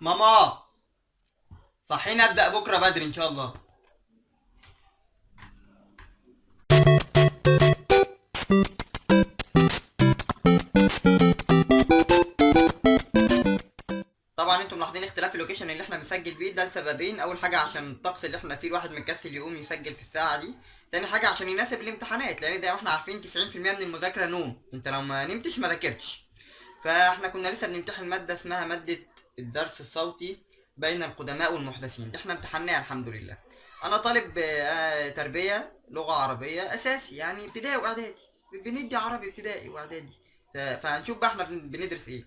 ماما صحينا ابدا بكره بدري ان شاء الله. طبعا انتم ملاحظين اختلاف اللوكيشن اللي احنا بنسجل بيه ده لسببين. اول حاجه عشان الطقس اللي احنا فيه، الواحد مكسل يقوم يسجل في الساعه دي. تاني حاجه عشان يناسب الامتحانات، لان زي ما احنا عارفين 90% من المذاكره نوم، انت لو ما نمتش ما ذاكرتش. فاحنا كنا لسه بنمتحن ماده اسمها ماده الدرس الصوتي بين القدماء والمحدثين، دي احنا امتحناها الحمد لله. انا طالب تربيه لغه عربيه اساسي، يعني ابتدائي واعدادي، بندي عربي ابتدائي واعدادي. فهنشوف بقى احنا بندرس ايه.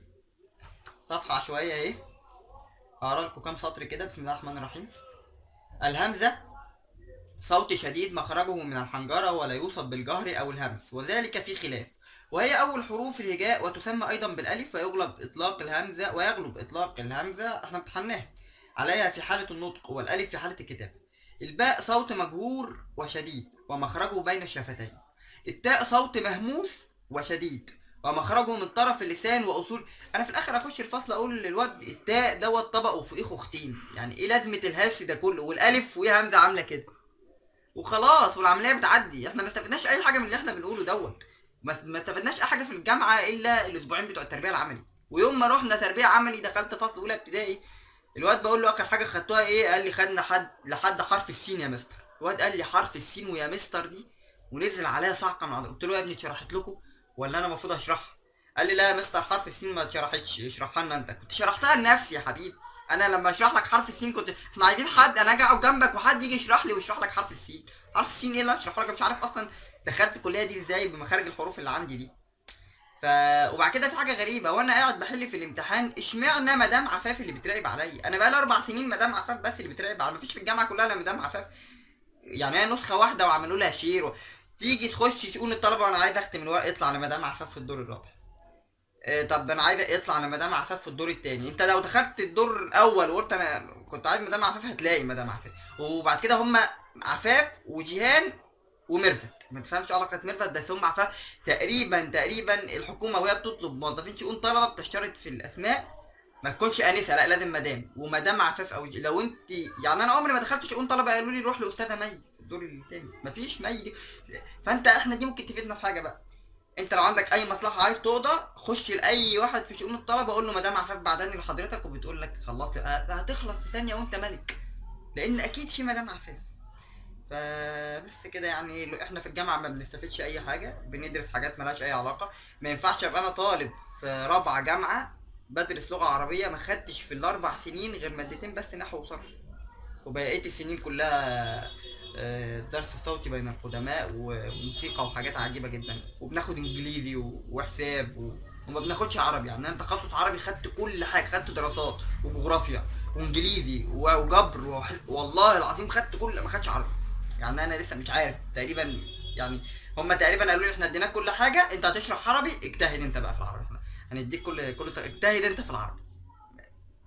صفحه عشوائيه اهي، هقرا لكم كام سطر كده. بسم الله الرحمن الرحيم. الهمزة صوت شديد مخرجه من الحنجرة ولا يوصف بالجهر أو الهمس، وذلك في خلاف. وهي أول حروف الهجاء، وتسمى أيضا بالألف، ويغلب إطلاق الهمزة احنا امتحناها عليها في حالة النطق، والألف في حالة الكتابة. الباء صوت مجهور وشديد ومخرجه بين الشفتين. التاء صوت مهموس وشديد ومخرجه من طرف اللسان واصول. انا في الاخر اخش الفصل اقول للواد التاء دوت طبق وفوقيه خوختين، يعني ايه لازمه الهلس ده كله؟ والالف وهي همزه عامله كده وخلاص، والعمليه بتعدي. احنا ما استفدناش اي حاجه من اللي احنا بنقوله دوت. ما استفدناش اي حاجه في الجامعه الا الاسبوعين بتوع التربيه العملي. ويوم ما رحنا تربيه عملي دخلت فصل اولى ابتدائي، الواد بقول له اخر حاجه خدتوها ايه؟ قال لي خدنا لحد حرف السين يا مستر. الواد قال لي حرف السين ويا مستر دي، ونزل عليا صعقه من قلت له يا ابني اتشرحت لكم ولا انا المفروض اشرحها؟ قال لي لا يا مستر حرف السين ما اتشرحتش، اشرحها لنا انت. كنت شرحتها لنفسي يا حبيبي. انا لما اشرح لك حرف السين كنت، احنا عايزين حد انا اجي اقعد جنبك وحد يجي يشرح لي ويشرح لك حرف السين. حرف السين ايه اللي اشرحه لك؟ مش عارف اصلا دخلت الكليه دي ازاي بمخارج الحروف اللي عندي دي. ف وبعد كده في حاجه غريبه، وانا قاعد بحل في الامتحان اشمعنى مدام عفاف اللي بتراقب عليا؟ انا بقى لي 4 سنين مدام عفاف بس اللي بتراقب عليا، مفيش في الجامعه كلها الا مدام عفاف. يعني هي نسخه واحده وعملوا لها شير تيجي تخش تقول الطلبه وانا عايز اختم الورق اطلع لمدام عفاف في الدور الرابع. طب انا عايز اطلع لمدام عفاف في الدور الثاني. انت لو دخلت الدور الاول وقلت انا كنت عايز مدام عفاف هتلاقي مدام عفاف. وبعد كده هم عفاف وجيهان وميرفت، ما تفهمش علاقه ميرفت، بس هم عفاف. تقريبا الحكومه وهي بتطلب موظفين شؤون طلبه بتشترط في الاسماء ما تكونش انسه، لا لازم مدام. ومدام عفاف او لو انت، يعني انا عمري ما دخلت شؤون طلبه قالوا لي روح لاستاذه مي في الدور الثاني، مفيش مي دي. فانت احنا دي ممكن تفيدنا في حاجه بقى. انت لو عندك اي مصلحه عايز تقضى خش لاي واحد في شؤون الطلبه قول له مدام عفاف بعدني لحضرتك، وبتقول لك خلصت هتخلص في ثانيه وانت ملك، لان اكيد في مدام عفاف. فبس كده يعني احنا في الجامعه ما بنستفدش اي حاجه، بندرس حاجات ملهاش اي علاقه. ما ينفعش ابقى انا طالب في رابعه جامعه بدرس لغه عربيه ما خدتش في ال4 سنين غير مادتين بس، نحو وصرف، وبقيت السنين كلها الدرس الصوتي بين القدماء وموسيقى وحاجات عجيبة جدا، وبناخد انجليزي وحساب وما بناخدش عربي. يعني انا تخصص عربي خدت كل حاجة، خدت دراسات وجغرافيا وانجليزي وجبر والله العظيم خدت كل، ما خدش عربي. يعني انا لسه مش عارف تقريبا، يعني هما تقريبا قالوا لي احنا اديناك كل حاجة، انت هتشرح عربي اجتهد انت بقى في العربي، احنا هنديك اجتهد انت في العربي.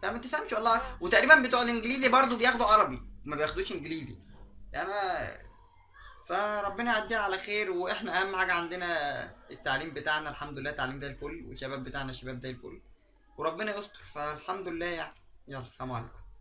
فما تفهمش والله. وتقريبا بتوع الانجليزي برضو بياخدوا عربي ما بياخدوش انجليزي. يعني انا فربنا يعديها على خير. واحنا اهم حاجه عندنا التعليم بتاعنا الحمد لله تعليم زي الفل، والشباب بتاعنا شباب زي الفل، وربنا يستر، فالحمد لله يعني. يلا سلام عليكم.